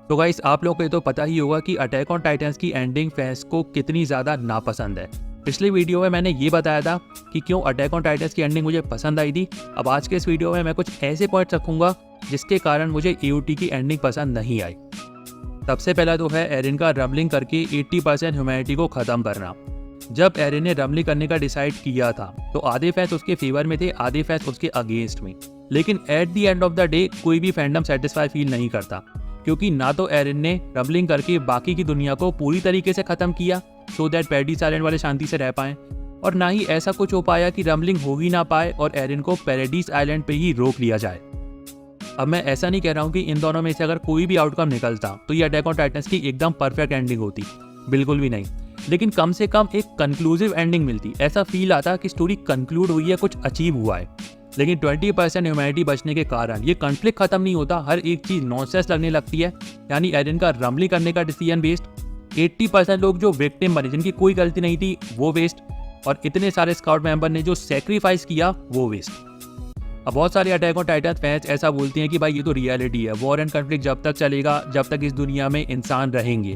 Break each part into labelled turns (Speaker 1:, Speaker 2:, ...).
Speaker 1: तो गाइस आप लोगों को ये तो पता ही होगा कि अटैक ऑन टाइटन्स की एंडिंग फैंस को कितनी ज़्यादा नापसंद है। पिछले वीडियो में मैंने ये बताया था कि क्यों अटैक ऑन टाइटन्स की एंडिंग मुझे पसंद आई थी। अब आज के इस वीडियो में मैं कुछ ऐसे पॉइंट्स रखूंगा जिसके कारण मुझे AOT की एंडिंग पसंद नहीं आई। सबसे पहला तो है एरिन का रम्बलिंग करके 80% ह्यूमैनिटी को ख़त्म करना। जब एरिन ने रम्बलिंग करने का डिसाइड किया था तो आधे फैंस उसके फेवर में थे, आधे फैंस उसके अगेंस्ट में। लेकिन at the end of the day कोई भी फैंडम सेटिस्फाई फील नहीं करता, क्योंकि ना तो एरिन ने रम्बलिंग करके बाकी की दुनिया को पूरी तरीके से ख़त्म किया सो दैट पैराडाइज आइलैंड वाले शांति से रह पाएं, और ना ही ऐसा कुछ हो पाया कि रम्बलिंग हो ही ना पाए और एरिन को पैराडाइज आइलैंड पे ही रोक लिया जाए। अब मैं ऐसा नहीं कह रहा हूँ कि इन दोनों में से अगर कोई भी आउटकम निकलता तो ये अटैक ऑन टाइटन्स की एकदम परफेक्ट एंडिंग होती, बिल्कुल भी नहीं। लेकिन कम से कम एक कंक्लूसिव एंडिंग मिलती, ऐसा फील आता कि स्टोरी कंक्लूड हुई है, कुछ अचीव हुआ है। लेकिन 20% ह्यूमैनिटी बचने के कारण ये कॉन्फ्लिक्ट खत्म नहीं होता, हर एक चीज नॉनसेंस लगने लगती है। यानी एरिन का रम्बलिंग करने का डिसीजन वेस्ट, 80% लोग जो विक्टिम बने जिनकी कोई गलती नहीं थी वो वेस्ट, और इतने सारे स्काउट मेंबर ने जो सेक्रीफाइस किया वो वेस्ट। अब बहुत सारे अटैक ऑन टाइटन फैंस ऐसा बोलते हैं कि भाई ये तो रियलिटी है, वॉर एंड कॉन्फ्लिक्ट जब तक चलेगा जब तक इस दुनिया में इंसान रहेंगे।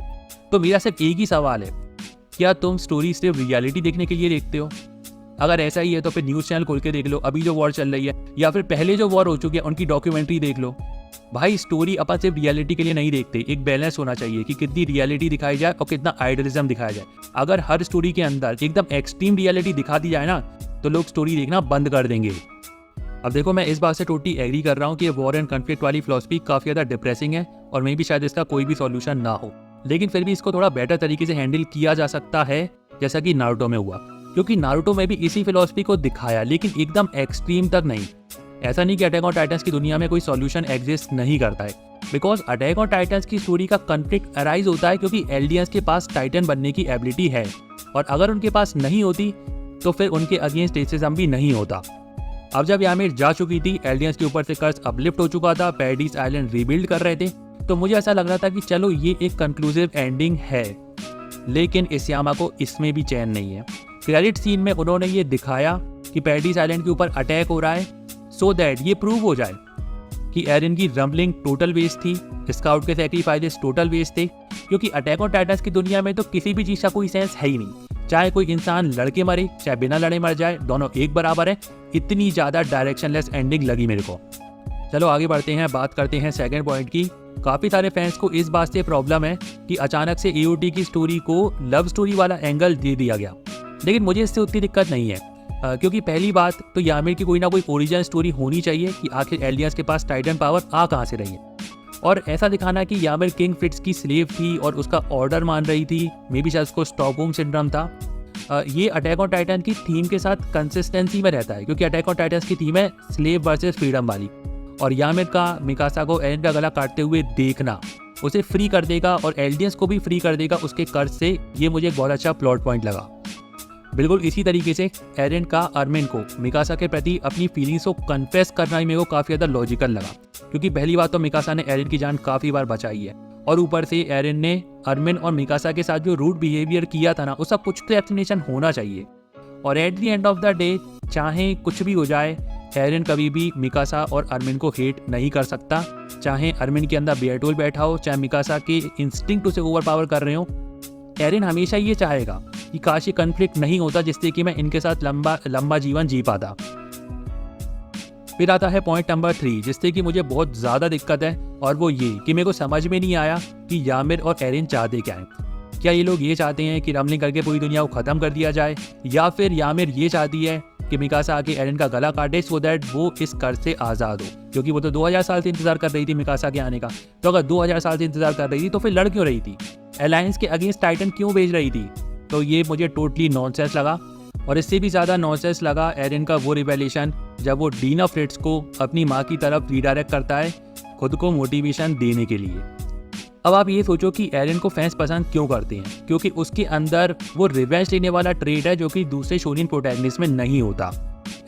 Speaker 1: तो मेरा सिर्फ एक ही सवाल है, क्या तुम स्टोरी सिर्फ रियलिटी देखने के लिए देखते हो? अगर ऐसा ही है तो फिर न्यूज़ चैनल खोल के देख लो अभी जो वॉर चल रही है, या फिर पहले जो वॉर हो चुकी है उनकी डॉक्यूमेंट्री देख लो। भाई स्टोरी अपन सिर्फ रियलिटी के लिए नहीं देखते, एक बैलेंस होना चाहिए कि कितनी रियलिटी दिखाई जाए और कितना आइडियलिज्म दिखाया जाए। अगर हर स्टोरी के अंदर एकदम एक्सट्रीम रियलिटी दिखा दी जाए ना तो लोग स्टोरी देखना बंद कर देंगे। अब देखो, मैं इस बात से टोटली एग्री कर रहा हूँ कि वॉर एंड कॉन्फ्लिक्ट वाली फिलॉसफी काफ़ी ज़्यादा डिप्रेसिंग है और मे भी शायद इसका कोई भी सॉल्यूशन ना हो, लेकिन फिर भी इसको थोड़ा बेटर तरीके से हैंडल किया जा सकता है, जैसा कि नारुतो में हुआ। क्योंकि नारुतो में भी इसी फिलॉसफी को दिखाया, लेकिन एकदम एक्सट्रीम तक नहीं। ऐसा नहीं कि अटैक ऑन टाइटन्स की दुनिया में कोई सॉल्यूशन एग्जिस्ट नहीं करता है, बिकॉज अटैक ऑन टाइटन्स की स्टोरी का कॉन्फ्लिक्ट अराइज होता है क्योंकि एल्डियंस के पास टाइटन बनने की एबिलिटी है, और अगर उनके पास नहीं होती तो फिर उनके अगेंस्ट रेसिज्म भी नहीं होता। अब जब यामिर जा चुकी थी, एल्डियंस के ऊपर से कर्ज अपलिफ्ट हो चुका था, पैराडाइज आइलैंड रीबिल्ड कर रहे थे, तो मुझे ऐसा लग रहा था कि चलो ये एक कंक्लूसिव एंडिंग है। लेकिन इस्यामा को इसमें भी चैन नहीं है। क्रेडिट सीन में उन्होंने ये दिखाया कि पैराडाइज आइलैंड के ऊपर अटैक हो रहा है सो दैट ये प्रूव हो जाए कि एरिन की रम्बलिंग टोटल वेस्ट थी, स्काउट के सैक्रिफाइसेस टोटल वेस्ट थे। क्योंकि अटैक ऑन टाइटन्स की दुनिया में तो किसी भी चीज़ का कोई सेंस है ही नहीं, चाहे कोई इंसान लड़के मरे चाहे बिना लड़े मर जाए, दोनों एक बराबर है। इतनी ज़्यादा डायरेक्शनलेस एंडिंग लगी मेरे को। चलो आगे बढ़ते हैं, बात करते हैं सेकंड पॉइंट की। काफ़ी सारे फैंस को इस बात से प्रॉब्लम है कि अचानक से AOT की स्टोरी को लव स्टोरी वाला एंगल दे दिया गया, लेकिन मुझे इससे उतनी दिक्कत नहीं है। क्योंकि पहली बात तो यामिर की कोई ना कोई ओरिजिनल स्टोरी होनी चाहिए कि आखिर एल्डियंस के पास टाइटन पावर आ कहाँ से रही है, और ऐसा दिखाना कि यामिर किंग फिट्स की स्लेव थी और उसका ऑर्डर मान रही थी, मे बी शायद उसको स्टॉकहोम सिंड्रोम था। ये अटैक ऑन टाइटन की थीम के साथ कंसिस्टेंसी में रहता है, क्योंकि अटैक ऑन टाइटन्स की थीम है स्लेव वर्सेस फ्रीडम वाली, और यामिर का मिकासा को एरिन का गला काटते हुए देखना उसे फ्री कर देगा और एल्डियंस को भी फ्री कर देगा उसके कर्ज से। ये मुझे बहुत अच्छा प्लॉट पॉइंट लगा। बिल्कुल इसी तरीके से एरिन का अर्मिन को मिकासा के प्रति अपनी फीलिंग्स को कन्फेस करना ही मेरे को काफ़ी ज़्यादा लॉजिकल लगा, क्योंकि पहली बात तो मिकासा ने एरिन की जान काफ़ी बार बचाई है, और ऊपर से एरिन ने अर्मिन और मिकासा के साथ जो रूड बिहेवियर किया था ना, उसका कुछ तो एक्सप्लेनेशन होना चाहिए। और at the end of the day चाहे कुछ भी हो जाए, एरिन कभी भी मिकासा और अर्मिन को हेट नहीं कर सकता। चाहे अर्मिन के अंदर बेयरटोल बैठा हो, चाहे मिकासा के इंस्टिंक्ट उसे ओवर पावर कर रहे हो, एरिन हमेशा ये चाहेगा कि काश ये कन्फ्लिक्ट नहीं होता, जिससे कि मैं इनके साथ लंबा जीवन जी पाता। फिर आता है पॉइंट नंबर 3, जिससे कि मुझे बहुत ज़्यादा दिक्कत है, और वो ये कि मेरे को समझ में नहीं आया कि यामिर और एरिन चाहते क्या हैं। क्या ये लोग ये चाहते हैं कि रम्बलिंग करके पूरी दुनिया को ख़त्म कर दिया जाए, या फिर यामिर ये चाहती है कि मिकासा आके एरिन का गला काटे सो दैट वो इस कर्ज से आज़ाद हो? क्योंकि वो तो 2000 साल से इंतजार कर रही थी मिकासा के आने का। तो अगर 2000 साल से इंतजार कर रही थी तो फिर लड़ क्यों रही थी? अलायंस के अगेंस्ट टाइटन क्यों भेज रही थी? तो ये मुझे टोटली नॉनसेंस लगा। और इससे भी ज़्यादा नॉनसेंस लगा एरिन का वो रिवेलेशन जब वो डीना फ्रिट्स को अपनी माँ की तरफ रीडायरेक्ट करता है खुद को मोटिवेशन देने के लिए। अब आप ये सोचो कि एरिन को फैंस पसंद क्यों करते हैं, क्योंकि उसके अंदर वो रिवेंज लेने वाला ट्रेड है जो कि दूसरे शोनिन प्रोटैगनिस्ट में नहीं होता।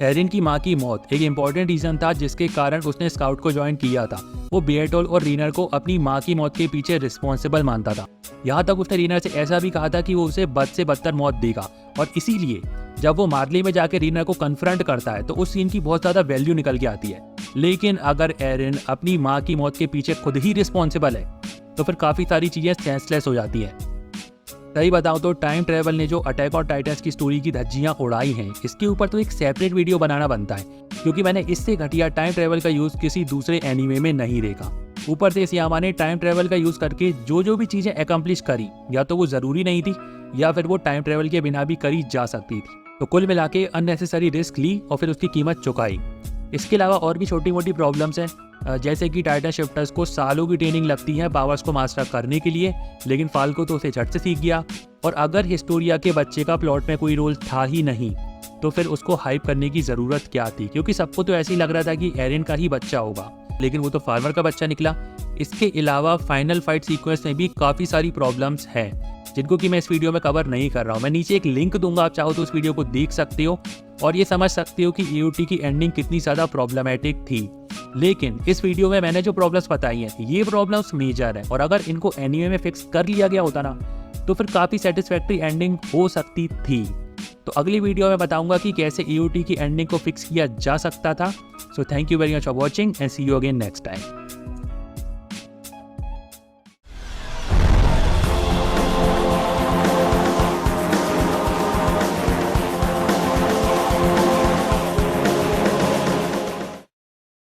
Speaker 1: एरिन की माँ की मौत एक इम्पॉर्टेंट रीज़न था जिसके कारण उसने स्काउट को ज्वाइन किया था। वो बेयरटोल और रीनर को अपनी माँ की मौत के पीछे रिस्पॉन्सिबल मानता था। यहाँ तक उसने रीनर से ऐसा भी कहा था कि वो उसे बद से बदतर मौत देगा, और इसीलिए जब वो मार्ली में जाके रीनर को कन्फ्रंट करता है तो उस सीन की बहुत ज़्यादा वैल्यू निकल के आती है। लेकिन अगर एरिन अपनी माँ की मौत के पीछे खुद ही रिस्पॉन्सिबल है तो फिर काफ़ी सारी चीज़ें सेंसलेस हो जाती हैं। सही बताऊँ तो टाइम ट्रैवल ने जो अटैक ऑन टाइटन्स की स्टोरी की धज्जियाँ उड़ाई हैं, इसके ऊपर तो एक सेपरेट वीडियो बनाना बनता है, क्योंकि मैंने इससे घटिया टाइम ट्रैवल का यूज़ किसी दूसरे एनीमे में नहीं देखा। ऊपर से सियामा ने टाइम ट्रैवल का यूज़ करके जो भी चीज़ें एकम्प्लिश करी, या तो वो ज़रूरी नहीं थी या फिर वो टाइम ट्रैवल के बिना भी करी जा सकती थी। तो कुल मिला के अननेसेसरी रिस्क ली और फिर उसकी कीमत चुकाई। इसके अलावा और भी छोटी मोटी प्रॉब्लम्स हैं, जैसे कि टाइटन शिफ्टर्स को सालों की ट्रेनिंग लगती है पावर्स को मास्टर करने के लिए, लेकिन फाल्को तो उसे झट से सीख गया। और अगर हिस्टोरिया के बच्चे का प्लॉट में कोई रोल था ही नहीं, तो फिर उसको हाइप करने की ज़रूरत क्या थी, क्योंकि सबको तो ऐसे ही लग रहा था कि एरिन का ही बच्चा होगा, लेकिन वो तो फार्मर का बच्चा निकला। इसके अलावा फाइनल फाइट सीक्वेंस में भी काफ़ी सारी प्रॉब्लम्स हैं, जिनको कि मैं इस वीडियो में कवर नहीं कर रहा हूँ। मैं नीचे एक लिंक दूंगा, आप चाहो तो उस वीडियो को देख सकते हो और ये समझ सकते हो कि AOT की एंडिंग कितनी ज़्यादा प्रॉब्लमेटिक थी। लेकिन इस वीडियो में मैंने जो प्रॉब्लम्स बताई हैं, ये प्रॉब्लम्स मेजर हैं, और अगर इनको एनीमे में फिक्स कर लिया गया होता ना, तो फिर काफ़ी सेटिस्फैक्ट्री एंडिंग हो सकती थी। तो अगली वीडियो में बताऊंगा कि कैसे AOT की एंडिंग को फिक्स किया जा सकता था। So thank you very much for watching and see you again next time.